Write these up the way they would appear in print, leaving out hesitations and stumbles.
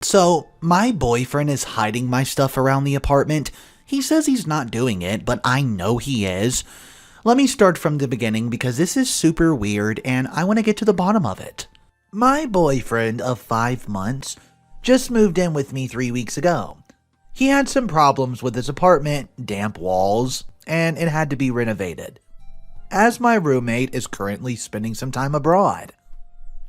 So, my boyfriend is hiding my stuff around the apartment. He says he's not doing it, but I know he is. Let me start from the beginning because this is super weird and I want to get to the bottom of it. My boyfriend of 5 months just moved in with me 3 weeks ago. He had some problems with his apartment, damp walls, and it had to be renovated. As my roommate is currently spending some time abroad,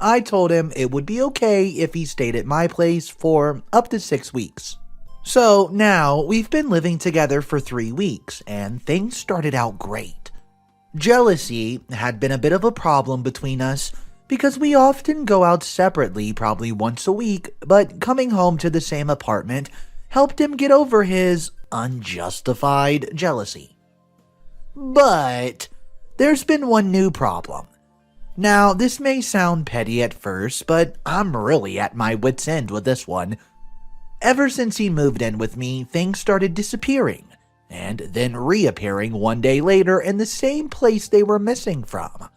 I told him it would be okay if he stayed at my place for up to 6 weeks. So now we've been living together for 3 weeks and things started out great. Jealousy had been a bit of a problem between us because we often go out separately probably once a week, but coming home to the same apartment helped him get over his unjustified jealousy. But there's been one new problem. Now, this may sound petty at first, but I'm really at my wit's end with this one. Ever since he moved in with me, things started disappearing, and then reappearing one day later in the same place they were missing from.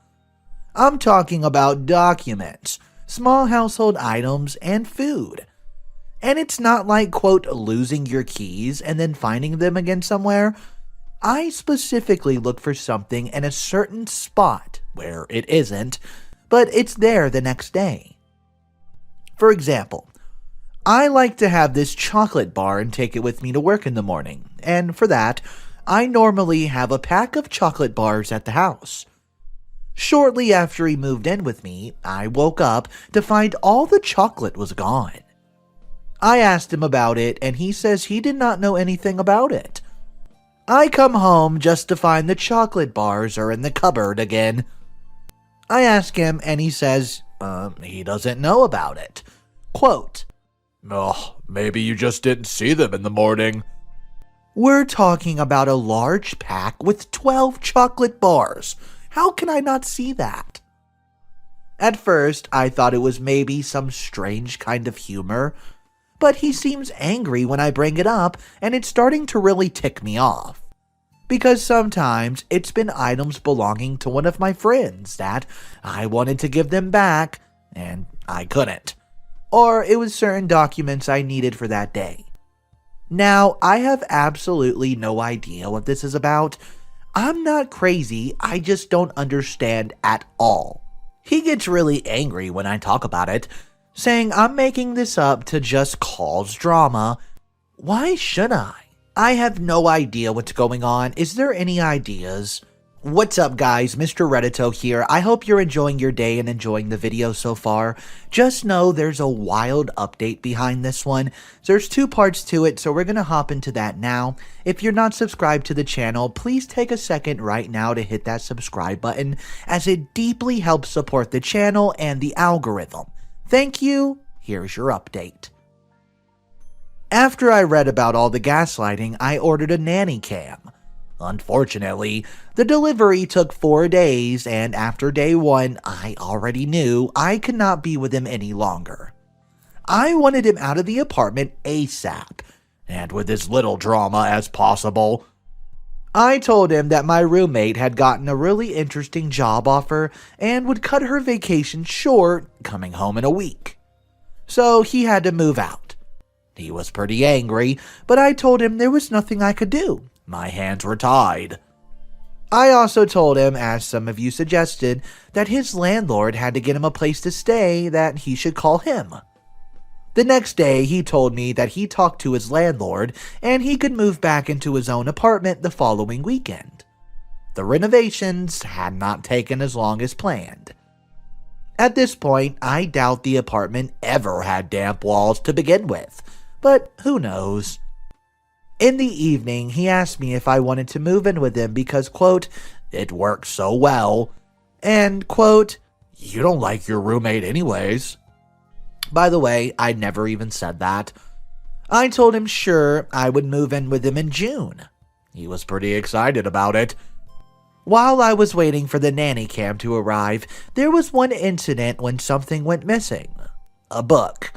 I'm talking about documents, small household items, and food. And it's not like, quote, losing your keys and then finding them again somewhere. I specifically look for something in a certain spot where it isn't, but it's there the next day. For example, I like to have this chocolate bar and take it with me to work in the morning, and for that, I normally have a pack of chocolate bars at the house. Shortly after he moved in with me, I woke up to find all the chocolate was gone. I asked him about it, and he says he did not know anything about it. I come home just to find the chocolate bars are in the cupboard again. I ask him and he says, he doesn't know about it. Quote, "Oh, maybe you just didn't see them in the morning." We're talking about a large pack with 12 chocolate bars. How can I not see that? At first, I thought it was maybe some strange kind of humor, but he seems angry when I bring it up, and it's starting to really tick me off. Because sometimes it's been items belonging to one of my friends that I wanted to give them back, and I couldn't. Or it was certain documents I needed for that day. Now, I have absolutely no idea what this is about. I'm not crazy, I just don't understand at all. He gets really angry when I talk about it, saying I'm making this up to just cause drama. Why should I? I have no idea what's going on. Is there any ideas? What's up guys, Mr. Reddito here. I hope you're enjoying your day and enjoying the video so far. Just know there's a wild update behind this one. There's 2 parts to it, so we're gonna hop into that now. If you're not subscribed to the channel, please take a second right now to hit that subscribe button, as it deeply helps support the channel and the algorithm. Thank you. Here's your update. After I read about all the gaslighting, I ordered a nanny cam. Unfortunately, the delivery took 4 days, and after day 1, I already knew I could not be with him any longer. I wanted him out of the apartment ASAP, and with as little drama as possible. I told him that my roommate had gotten a really interesting job offer and would cut her vacation short, coming home in a week. So he had to move out. He was pretty angry, but I told him there was nothing I could do. My hands were tied. I also told him, as some of you suggested, that his landlord had to get him a place to stay, that he should call him. The next day, he told me that he talked to his landlord and he could move back into his own apartment the following weekend. The renovations had not taken as long as planned. At this point, I doubt the apartment ever had damp walls to begin with, but who knows. In the evening, he asked me if I wanted to move in with him because, quote, it works so well, and, quote, you don't like your roommate anyways. By the way, I never even said that. I told him sure, I would move in with him in June. He was pretty excited about it. While I was waiting for the nanny cam to arrive, there was one incident when something went missing. A book.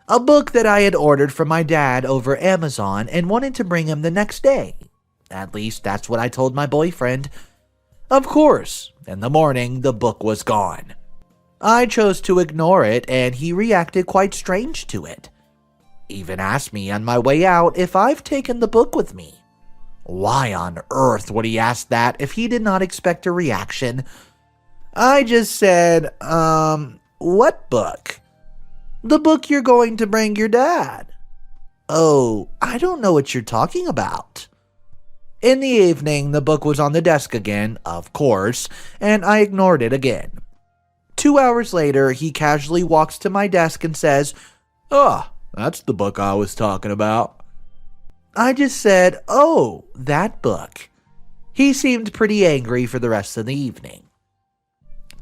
A book that I had ordered from my dad over Amazon and wanted to bring him the next day. At least that's what I told my boyfriend. Of course, in the morning, the book was gone. I chose to ignore it, and he reacted quite strange to it. even asked me on my way out if I've taken the book with me. Why on earth would he ask that if he did not expect a reaction? I just said, what book? The book you're going to bring your dad. Oh, I don't know what you're talking about. In the evening, the book was on the desk again, of course, and I ignored it again. 2 hours later, he casually walks to my desk and says, "Ah, that's the book I was talking about." I just said, "Oh, that book." He seemed pretty angry for the rest of the evening.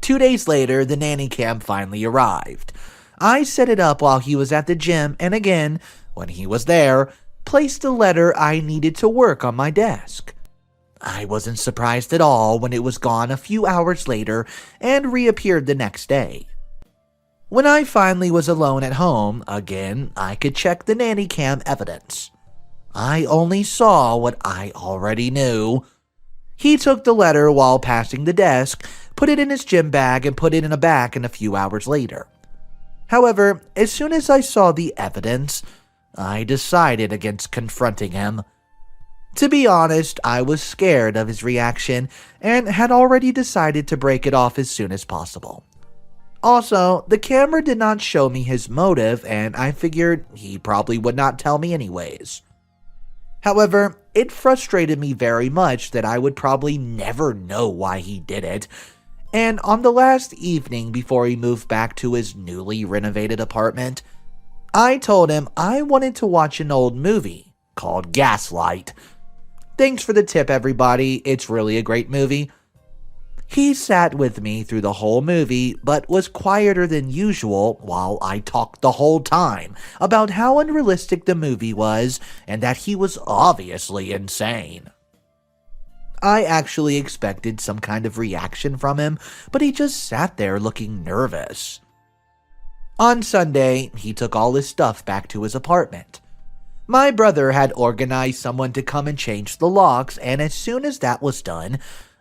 2 days later, the nanny cam finally arrived. I set it up while he was at the gym, and again, when he was there, placed a letter I needed to work on my desk. I wasn't surprised at all when it was gone a few hours later and reappeared the next day. When I finally was alone at home, again, I could check the nanny cam evidence. I only saw what I already knew. He took the letter while passing the desk, put it in his gym bag, and put it in a bag a few hours later. However, as soon as I saw the evidence, I decided against confronting him. To be honest, I was scared of his reaction and had already decided to break it off as soon as possible. Also, the camera did not show me his motive, and I figured he probably would not tell me anyways. However, it frustrated me very much that I would probably never know why he did it, and on the last evening before he moved back to his newly renovated apartment, I told him I wanted to watch an old movie called Gaslight. Thanks for the tip, everybody. It's really a great movie. He sat with me through the whole movie, but was quieter than usual while I talked the whole time about how unrealistic the movie was and that he was obviously insane. I actually expected some kind of reaction from him, but he just sat there looking nervous. On Sunday, he took all his stuff back to his apartment. My brother had organized someone to come and change the locks, and as soon as that was done,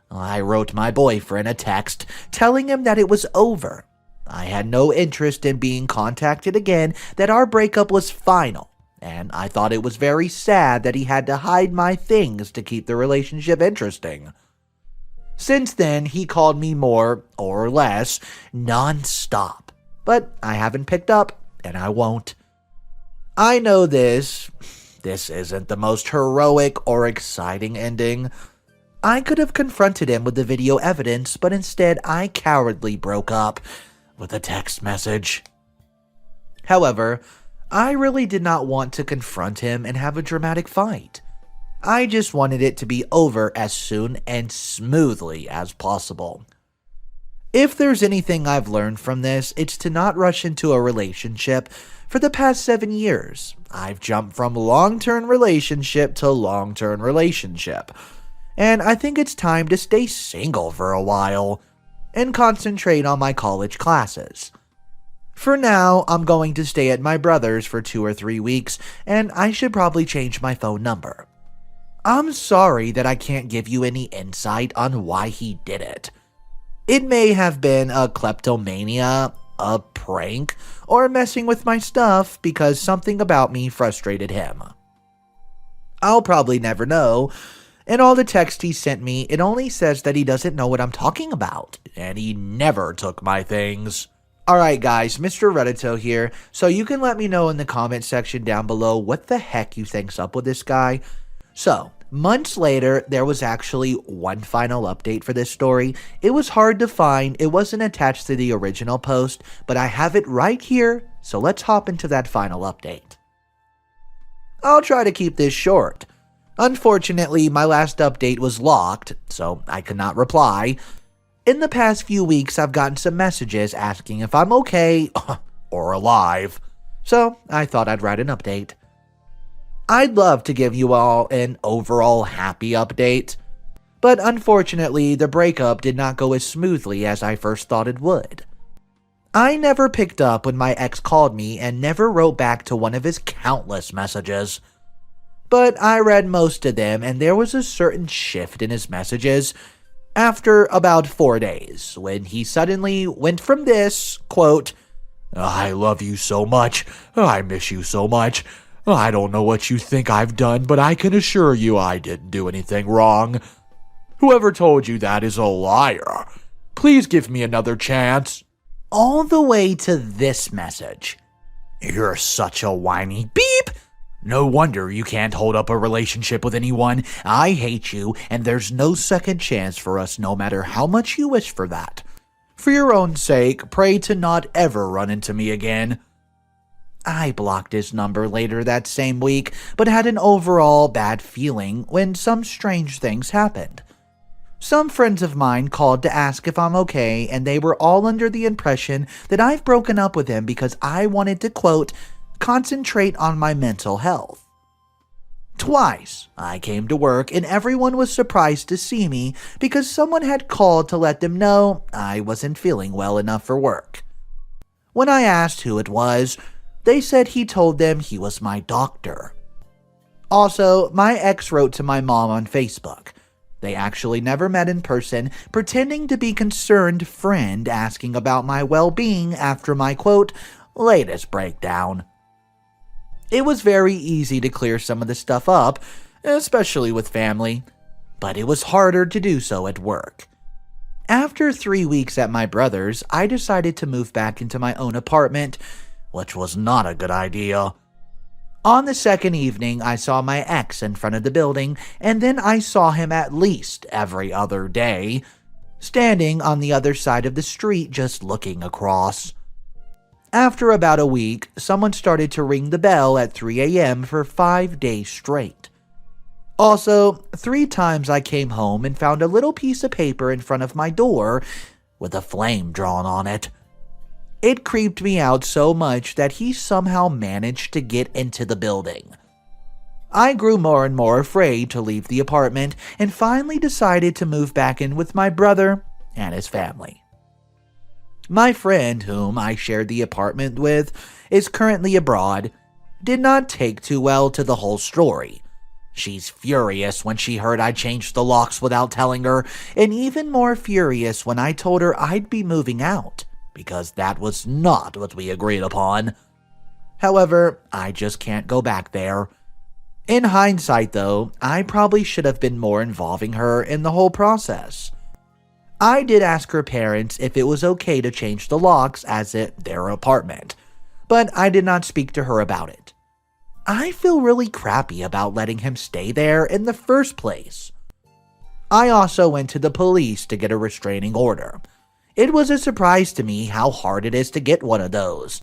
I wrote my boyfriend a text telling him that it was over. I had no interest in being contacted again, that our breakup was final, and I thought it was very sad that he had to hide my things to keep the relationship interesting. Since then, he called me more or less non-stop, but I haven't picked up, and I won't. I know this isn't the most heroic or exciting ending. I could have confronted him with the video evidence, but instead I cowardly broke up with a text message. However, I really did not want to confront him and have a dramatic fight. I just wanted it to be over as soon and smoothly as possible. If there's anything I've learned from this, it's to not rush into a relationship. For the past 7 years, I've jumped from long-term relationship to long-term relationship. And I think it's time to stay single for a while and concentrate on my college classes. For now, I'm going to stay at my brother's for 2 or 3 weeks, and I should probably change my phone number. I'm sorry that I can't give you any insight on why he did it. It may have been a kleptomania, a prank, or messing with my stuff because something about me frustrated him. I'll probably never know. In all the text he sent me, it only says that he doesn't know what I'm talking about, and he never took my things. Alright guys, Mr. Reddito here, so you can let me know in the comment section down below what the heck you think's up with this guy. So, months later, there was actually one final update for this story. It was hard to find, it wasn't attached to the original post, but I have it right here, so let's hop into that final update. I'll try to keep this short. Unfortunately, my last update was locked, so I could not reply. In the past few weeks, I've gotten some messages asking if I'm okay or alive, so I thought I'd write an update. I'd love to give you all an overall happy update, but unfortunately, the breakup did not go as smoothly as I first thought it would. I never picked up when my ex called me and never wrote back to one of his countless messages. But I read most of them, and there was a certain shift in his messages after about 4 days, when he suddenly went from this, quote, I love you so much. I miss you so much. I don't know what you think I've done, but I can assure you I didn't do anything wrong. Whoever told you that is a liar. Please give me another chance." All the way to this message. "You're such a whiny beep. No wonder you can't hold up a relationship with anyone. I hate you, and there's no second chance for us no matter how much you wish for that. For your own sake, pray to not ever run into me again." I blocked his number later that same week, but had an overall bad feeling when some strange things happened. Some friends of mine called to ask if I'm okay, and they were all under the impression that I've broken up with him because I wanted to, quote, concentrate on my mental health. Twice, I came to work and everyone was surprised to see me because someone had called to let them know I wasn't feeling well enough for work. When I asked who it was, they said he told them he was my doctor. Also, my ex wrote to my mom on Facebook. They actually never met in person, pretending to be concerned friend asking about my well-being after my, quote, latest breakdown. It was very easy to clear some of the stuff up, especially with family, but it was harder to do so at work. After 3 weeks at my brother's, I decided to move back into my own apartment, which was not a good idea. On the second evening, I saw my ex in front of the building, and then I saw him at least every other day, standing on the other side of the street just looking across. After about a week, someone started to ring the bell at 3 a.m. for 5 days straight. Also, 3 times I came home and found a little piece of paper in front of my door with a flame drawn on it. It creeped me out so much that he somehow managed to get into the building. I grew more and more afraid to leave the apartment and finally decided to move back in with my brother and his family. My friend, whom I shared the apartment with, is currently abroad, did not take too well to the whole story. She's furious when she heard I changed the locks without telling her, and even more furious when I told her I'd be moving out, because that was not what we agreed upon. However, I just can't go back there. In hindsight, though, I probably should have been more involving her in the whole process. I did ask her parents if it was okay to change the locks as it their apartment, but I did not speak to her about it. I feel really crappy about letting him stay there in the first place. I also went to the police to get a restraining order. It was a surprise to me how hard it is to get one of those.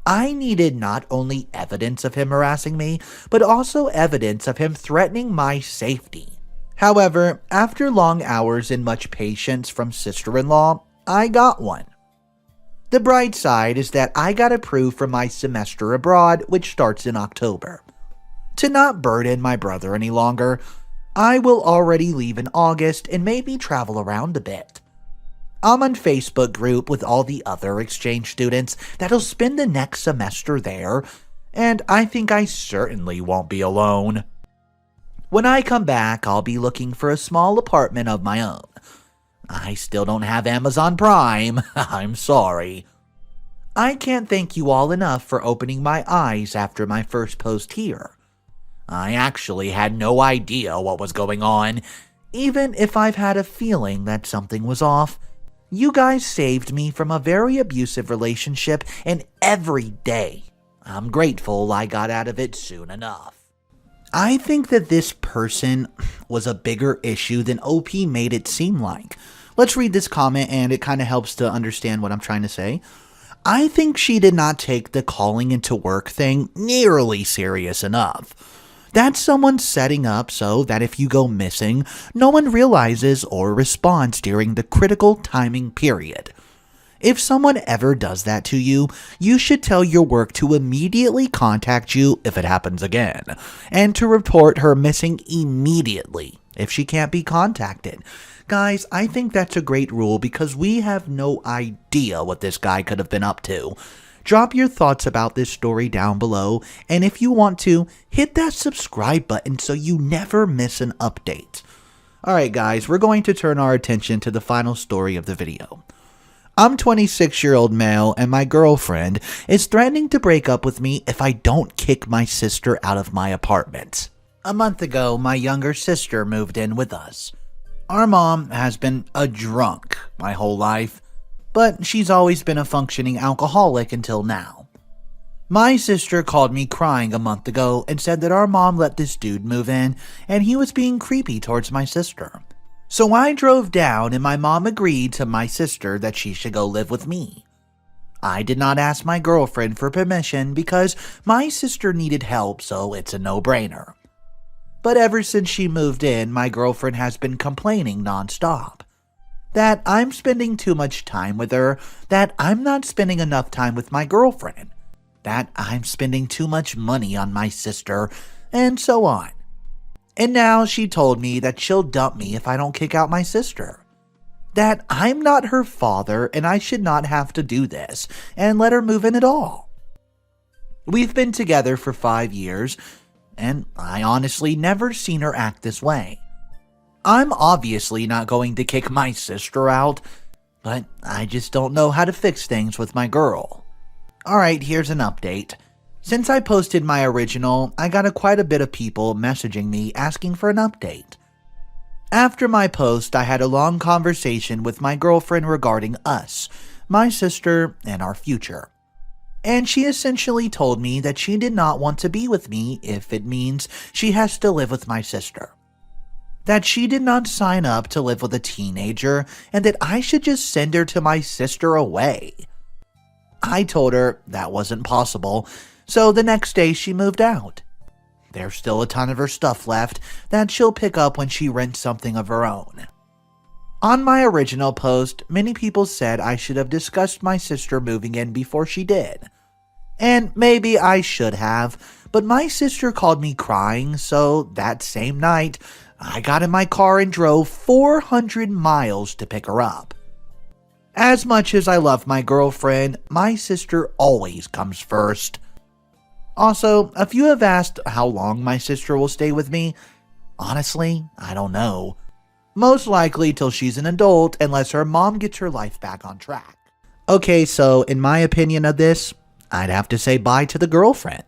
I needed not only evidence of him harassing me, but also evidence of him threatening my safety. However, after long hours and much patience from sister-in-law, I got one. The bright side is that I got approved for my semester abroad, which starts in October. To not burden my brother any longer, I will already leave in August and maybe travel around a bit. I'm on Facebook group with all the other exchange students that'll spend the next semester there, and I think I certainly won't be alone. When I come back, I'll be looking for a small apartment of my own. I still don't have Amazon Prime. I'm sorry. I can't thank you all enough for opening my eyes after my first post here. I actually had no idea what was going on. Even if I've had a feeling that something was off, you guys saved me from a very abusive relationship, and every day I'm grateful I got out of it soon enough. I think that this person was a bigger issue than OP made it seem like. Let's read this comment, and it kind of helps to understand what I'm trying to say. I think she did not take the calling into work thing nearly serious enough. That's someone setting up so that if you go missing, no one realizes or responds during the critical timing period. If someone ever does that to you, you should tell your work to immediately contact you if it happens again, and to report her missing immediately if she can't be contacted. Guys, I think that's a great rule because we have no idea what this guy could have been up to. Drop your thoughts about this story down below, and if you want to, hit that subscribe button so you never miss an update. Alright guys, we're going to turn our attention to the final story of the video. I'm 26-year-old male and my girlfriend is threatening to break up with me if I don't kick my sister out of my apartment. A month ago, my younger sister moved in with us. Our mom has been a drunk my whole life, but she's always been a functioning alcoholic until now. My sister called me crying a month ago and said that our mom let this dude move in and he was being creepy towards my sister. So I drove down and my mom agreed to my sister that she should go live with me. I did not ask my girlfriend for permission because my sister needed help, so it's a no-brainer. But ever since she moved in, my girlfriend has been complaining nonstop. That I'm spending too much time with her, that I'm not spending enough time with my girlfriend, that I'm spending too much money on my sister, and so on. And now she told me that she'll dump me if I don't kick out my sister. That I'm not her father and I should not have to do this and let her move in at all. We've been together for 5 years, and I honestly never seen her act this way. I'm obviously not going to kick my sister out, but I just don't know how to fix things with my girl. Alright, here's an update. Since I posted my original, I got quite a bit of people messaging me asking for an update. After my post, I had a long conversation with my girlfriend regarding us, my sister, and our future. And she essentially told me that she did not want to be with me if it means she has to live with my sister. That she did not sign up to live with a teenager and that I should just send her to my sister away. I told her that wasn't possible, so the next day she moved out. There's still a ton of her stuff left that she'll pick up when she rents something of her own. On my original post, many people said I should have discussed my sister moving in before she did. And maybe I should have, but my sister called me crying, so that same night, I got in my car and drove 400 miles to pick her up. As much as I love my girlfriend, my sister always comes first. Also, if you have asked how long my sister will stay with me, honestly, I don't know. Most likely till she's an adult unless her mom gets her life back on track. Okay, so in my opinion of this, I'd have to say bye to the girlfriend.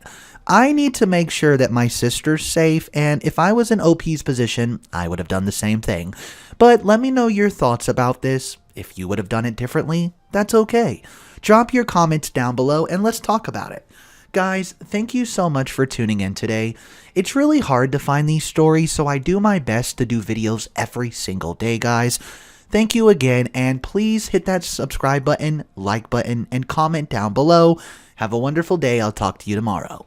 I need to make sure that my sister's safe, and if I was in OP's position, I would have done the same thing. But let me know your thoughts about this. If you would have done it differently, that's okay. Drop your comments down below and let's talk about it. Guys, thank you so much for tuning in today. It's really hard to find these stories, so I do my best to do videos every single day, guys. Thank you again, and please hit that subscribe button, like button, and comment down below. Have a wonderful day. I'll talk to you tomorrow.